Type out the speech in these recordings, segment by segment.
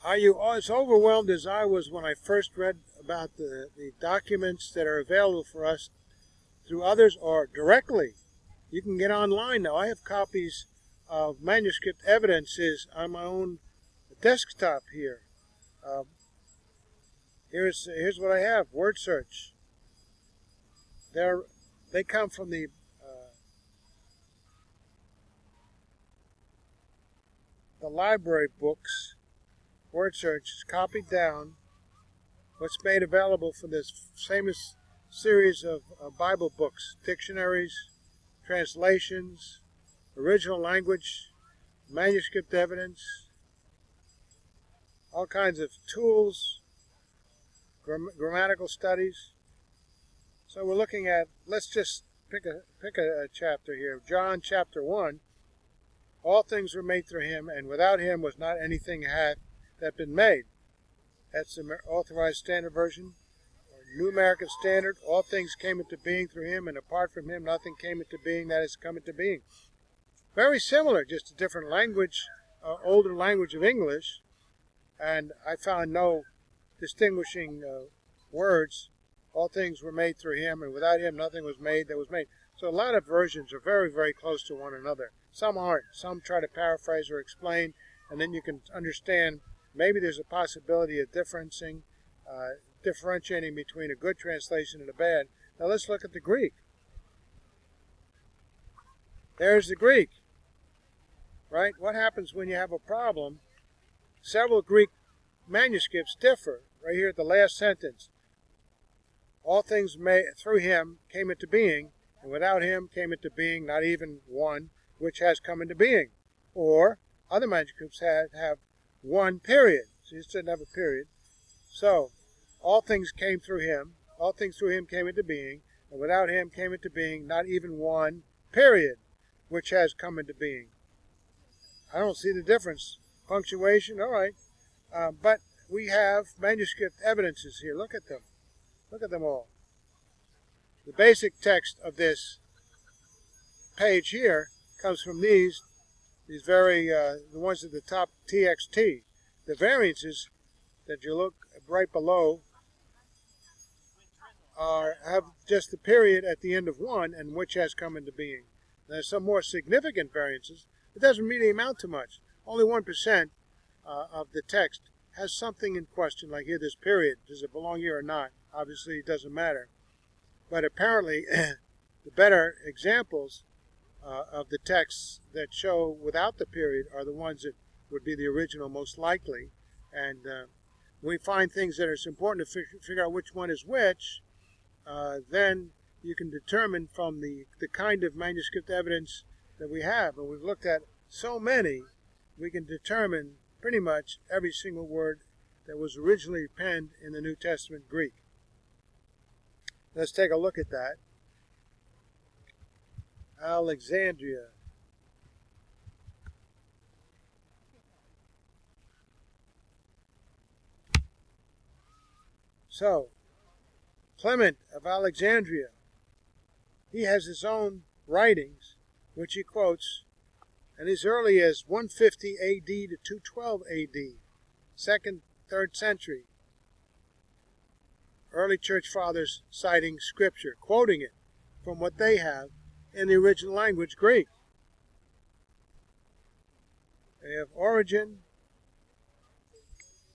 Are you as overwhelmed as I was when I first read about the documents that are available for us through others or directly? You can get online now. I have copies of manuscript evidences on my own desktop here. Here's what I have. Word search. They come from the library books. Word search is copied down. What's made available for this famous series of Bible books, dictionaries, translations, original language, manuscript evidence, all kinds of tools, grammatical studies. So we're looking at, let's just pick a chapter here. John chapter 1. All things were made through him, and without him was not anything that been made. That's the Authorized Standard Version. New American Standard. All things came into being through him, and apart from him nothing came into being that has come into being. Very similar, just a different language, older language of English, and I found no distinguishing words. All things were made through him, and without him nothing was made that was made. So a lot of versions are very, very close to one another. Some aren't. Some try to paraphrase or explain, and then you can understand maybe there's a possibility of differentiating between a good translation and a bad. Now let's look at the Greek. There's the Greek, right? What happens when you have a problem? Several Greek manuscripts differ. Right here at the last sentence. All things made through him came into being, and without him came into being not even one which has come into being. Or other manuscripts have one period. So you didn't have a period. So all things came through him. All things through him came into being, and without him came into being not even one period which has come into being. I don't see the difference. Punctuation, all right. But we have manuscript evidences here. Look at them. Look at them all. The basic text of this page here comes from these very, the ones at the top, TXT. The variances that you look right below have just the period at the end of one and which has come into being. There's some more significant variances. It doesn't really amount to much. Only 1% of the text has something in question, like here, this period. Does it belong here or not? Obviously, it doesn't matter. But apparently, the better examples of the texts that show without the period are the ones that would be the original most likely. And we find things that are important to figure out which one is which, then you can determine from the kind of manuscript evidence that we have. And we've looked at so many, we can determine pretty much every single word that was originally penned in the New Testament Greek. Let's take a look at that. Alexandria. So, Clement of Alexandria, he has his own writings, which he quotes, and as early as 150 AD to 212 AD, 2nd, 3rd century. Early church fathers citing scripture, quoting it from what they have in the original language, Greek. They have Origen,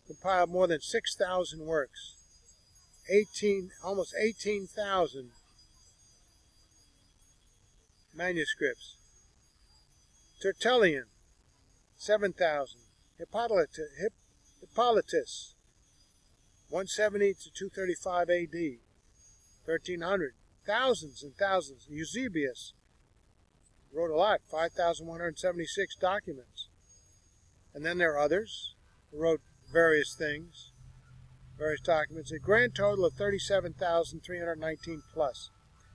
compiled more than 6,000 works, almost 18,000 manuscripts. Tertullian, 7,000. Hippolytus, 170 to 235 AD, 1300. Thousands and thousands. Eusebius wrote a lot, 5,176 documents. And then there are others who wrote various things, various documents, a grand total of 37,319 plus.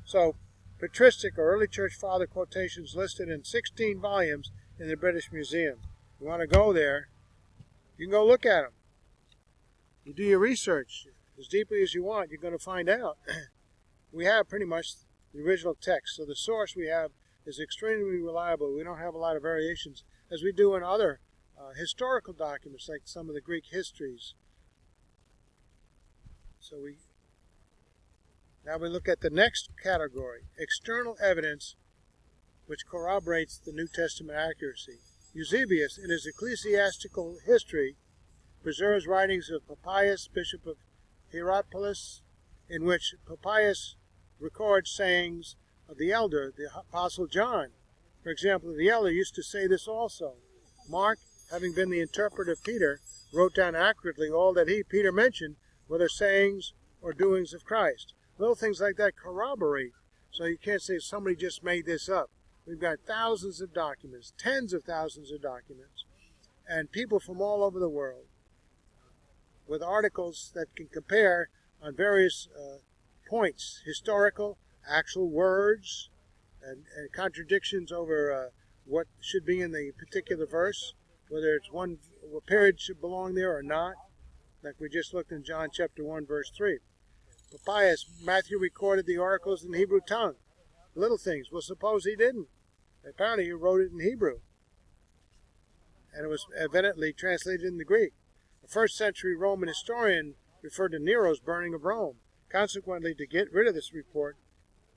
So, patristic or early church father quotations listed in 16 volumes in the British Museum. You want to go there, you can go look at them. You do your research as deeply as you want, you're going to find out. We have pretty much the original text, so the source we have is extremely reliable. We don't have a lot of variations, as we do in other historical documents like some of the Greek histories. Now we look at the next category, external evidence which corroborates the New Testament accuracy. Eusebius, in his ecclesiastical history, preserves writings of Papias, bishop of Hierapolis, in which Papias records sayings of the elder, the Apostle John. For example, the elder used to say this also. Mark, having been the interpreter of Peter, wrote down accurately all that Peter mentioned, whether sayings or doings of Christ. Little things like that corroborate, so you can't say somebody just made this up. We've got thousands of documents, tens of thousands of documents, and people from all over the world with articles that can compare on various points, historical, actual words, and contradictions over what should be in the particular verse, whether it's what period should belong there or not, like we just looked in John chapter 1, verse 3. Papias, Matthew recorded the oracles in the Hebrew tongue. Little things. Well, suppose he didn't. Apparently he wrote it in Hebrew, and it was evidently translated in the Greek. A first-century Roman historian referred to Nero's burning of Rome. Consequently, to get rid of this report,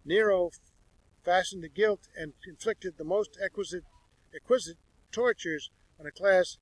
Nero fastened the guilt and inflicted the most exquisite tortures on a class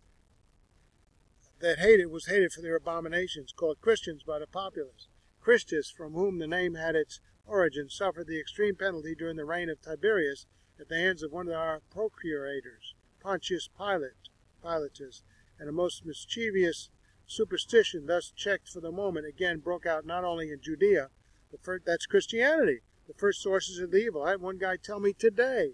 that was hated for their abominations, called Christians by the populace. Christus, from whom the name had its origin, suffered the extreme penalty during the reign of Tiberius at the hands of one of our procurators, Pontius Pilatus, and a most mischievous superstition, thus checked for the moment, again broke out not only in Judea, but that's Christianity, the first sources of the evil. I had one guy tell me today,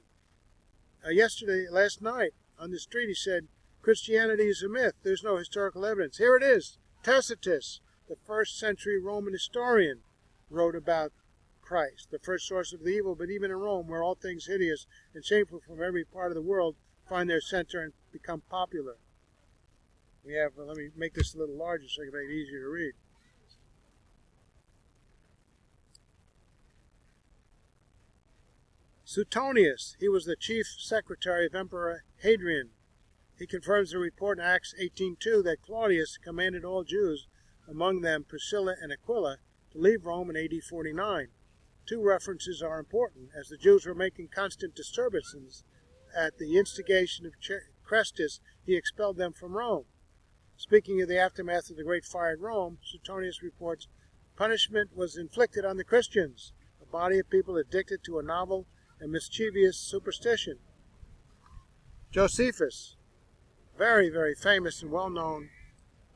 last night, on the street, he said, Christianity is a myth. There's no historical evidence. Here it is. Tacitus, the first-century Roman historian, wrote about Christ, the first source of the evil, but even in Rome, where all things hideous and shameful from every part of the world find their center and become popular. Let me make this a little larger so I can make it easier to read. Suetonius, he was the chief secretary of Emperor Hadrian. He confirms the report in Acts 18:2 that Claudius commanded all Jews, among them Priscilla and Aquila, to leave Rome in AD 49. Two references are important, as the Jews were making constant disturbances. At the instigation of Chrestus, he expelled them from Rome. Speaking of the aftermath of the Great Fire at Rome, Suetonius reports, punishment was inflicted on the Christians, a body of people addicted to a novel and mischievous superstition. Josephus, very, very famous and well-known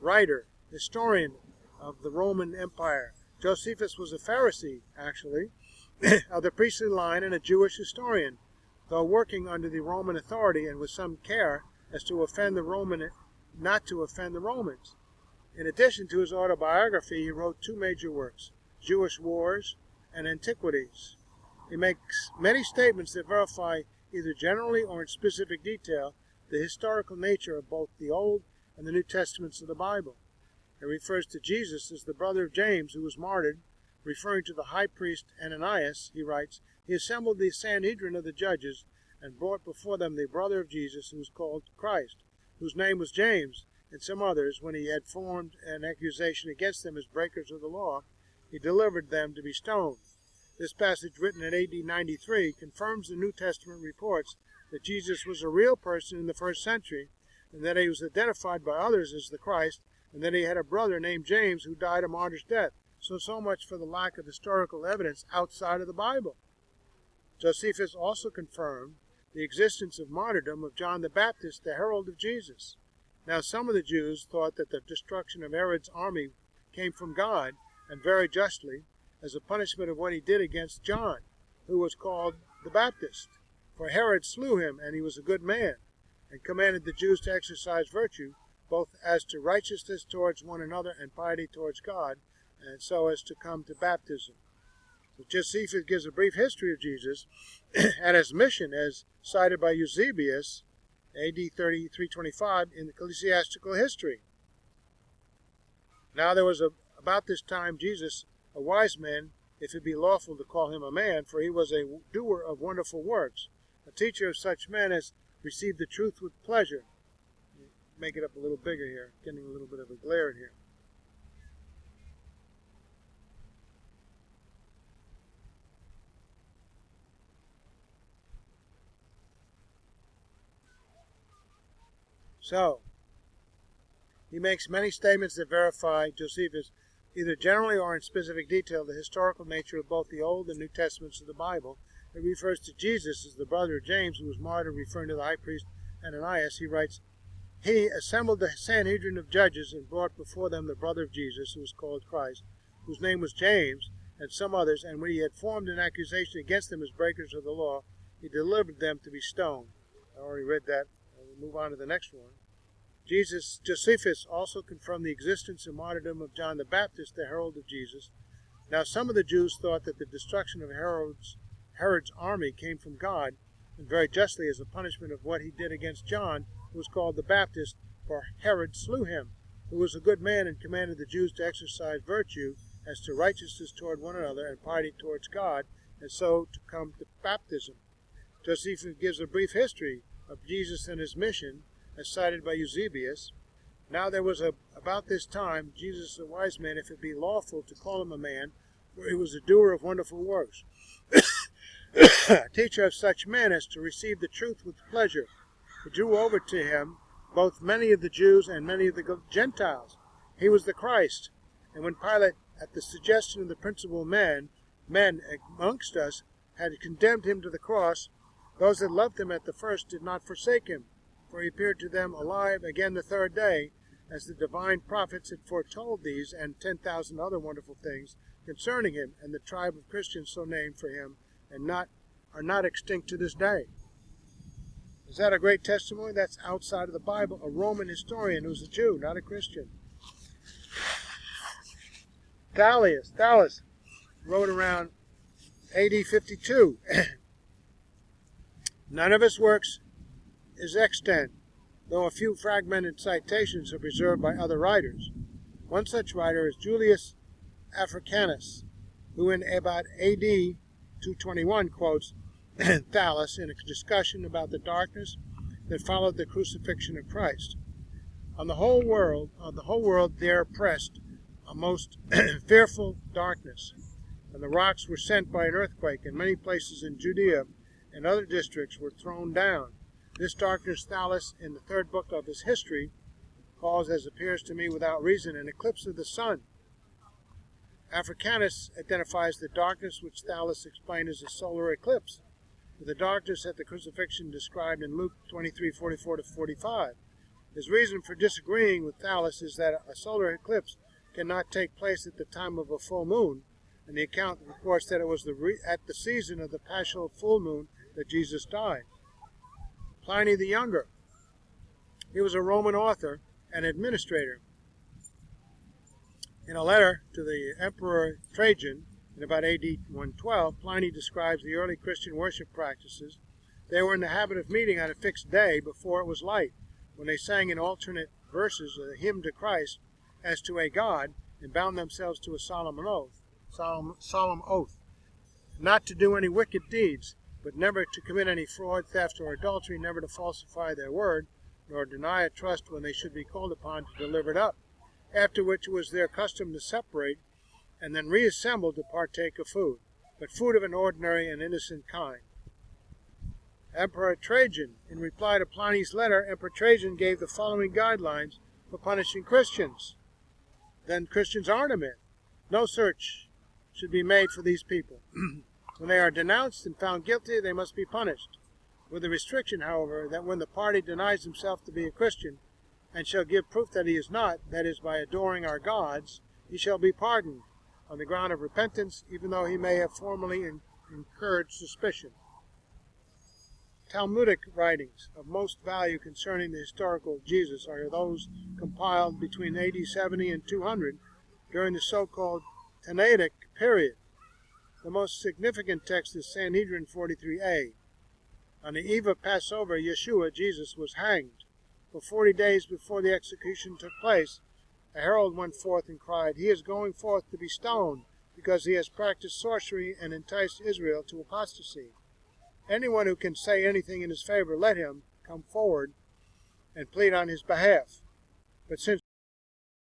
writer, historian of the Roman Empire. Josephus was a Pharisee, actually, of the priestly line and a Jewish historian, though working under the Roman authority and with some care as to not to offend the Romans. In addition to his autobiography, he wrote two major works, Jewish Wars and Antiquities. He makes many statements that verify, either generally or in specific detail, the historical nature of both the Old and the New Testaments of the Bible. He refers to Jesus as the brother of James, who was martyred. Referring to the high priest Ananias, he writes, he assembled the Sanhedrin of the judges and brought before them the brother of Jesus, who was called Christ, whose name was James, and some others. When he had formed an accusation against them as breakers of the law, he delivered them to be stoned. This passage, written in AD 93, confirms the New Testament reports that Jesus was a real person in the first century, and that he was identified by others as the Christ, and that he had a brother named James who died a martyr's death. So much for the lack of historical evidence outside of the Bible. Josephus also confirmed the existence of martyrdom of John the Baptist, the herald of Jesus. Now, some of the Jews thought that the destruction of Herod's army came from God, and very justly, as a punishment of what he did against John, who was called the Baptist. For Herod slew him, and he was a good man, and commanded the Jews to exercise virtue, both as to righteousness towards one another and piety towards God, and so as to come to baptism. So Josephus gives a brief history of Jesus and his mission as cited by Eusebius, AD 325, in the ecclesiastical history. Now there was about this time Jesus, a wise man, if it be lawful to call him a man, for he was a doer of wonderful works, a teacher of such men as received the truth with pleasure. make it up a little bigger here, getting a little bit of a glare in here. So, he makes many statements that verify Josephus, either generally or in specific detail, the historical nature of both the Old and New Testaments of the Bible. He refers to Jesus as the brother of James, who was martyred, referring to the high priest Ananias. He writes, "He assembled the Sanhedrin of judges and brought before them the brother of Jesus, who was called Christ, whose name was James, and some others, and when he had formed an accusation against them as breakers of the law, he delivered them to be stoned." I already read that. We'll move on to the next one. Josephus also confirmed the existence and martyrdom of John the Baptist, the herald of Jesus. Now some of the Jews thought that the destruction of Herod's army came from God, and very justly as a punishment of what he did against John, who was called the Baptist, for Herod slew him, who was a good man and commanded the Jews to exercise virtue as to righteousness toward one another and piety towards God, and so to come to baptism. Josephus gives a brief history of Jesus and his mission, as cited by Eusebius. Now there was about this time Jesus a wise man, if it be lawful to call him a man, for he was a doer of wonderful works, a teacher of such men as to receive the truth with pleasure. He drew over to him both many of the Jews and many of the Gentiles. He was the Christ. And when Pilate, at the suggestion of the principal men amongst us, had condemned him to the cross, those that loved him at the first did not forsake him, for he appeared to them alive again the third day, as the divine prophets had foretold these and 10,000 other wonderful things concerning him, and the tribe of Christians so named for him, and are not extinct to this day. Is that a great testimony? That's outside of the Bible, a Roman historian who's a Jew, not a Christian. Thallus wrote around AD 52. None of his works is extant, though a few fragmented citations are preserved by other writers. One such writer is Julius Africanus, who in about AD 221 quotes Thallus in a discussion about the darkness that followed the crucifixion of Christ. On the whole world there pressed a most fearful darkness, and the rocks were sent by an earthquake, and many places in Judea and other districts were thrown down. This darkness Thallus, in the third book of his history, calls, as appears to me without reason, an eclipse of the sun. Africanus identifies the darkness which Thallus explained as a solar eclipse, with the darkness at the crucifixion described in Luke 23:44-45. His reason for disagreeing with Thallus is that a solar eclipse cannot take place at the time of a full moon, and the account reports that it was at the season of the paschal full moon that Jesus died. Pliny the Younger. He was a Roman author and administrator. In a letter to the Emperor Trajan in about AD 112, Pliny describes the early Christian worship practices. They were in the habit of meeting on a fixed day before it was light, when they sang in alternate verses a hymn to Christ as to a God, and bound themselves to a solemn oath, not to do any wicked deeds, but never to commit any fraud, theft, or adultery, never to falsify their word, nor deny a trust when they should be called upon to deliver it up, after which it was their custom to separate, and then reassemble to partake of food, but food of an ordinary and innocent kind. Emperor Trajan, in reply to Pliny's letter, Emperor Trajan gave the following guidelines for punishing Christians. Then Christians aren't a myth. No search should be made for these people. When they are denounced and found guilty, they must be punished, with the restriction, however, that when the party denies himself to be a Christian, and shall give proof that he is not, that is, by adoring our gods, he shall be pardoned, on the ground of repentance, even though he may have formerly incurred suspicion. Talmudic writings of most value concerning the historical Jesus are those compiled between AD 70 and 200 during the so-called Tanaitic period. The most significant text is Sanhedrin 43a. On the eve of Passover, Yeshua, Jesus, was hanged. For 40 days before the execution took place, a herald went forth and cried, "He is going forth to be stoned, because he has practiced sorcery and enticed Israel to apostasy. Anyone who can say anything in his favor, let him come forward." and plead on his behalf. But since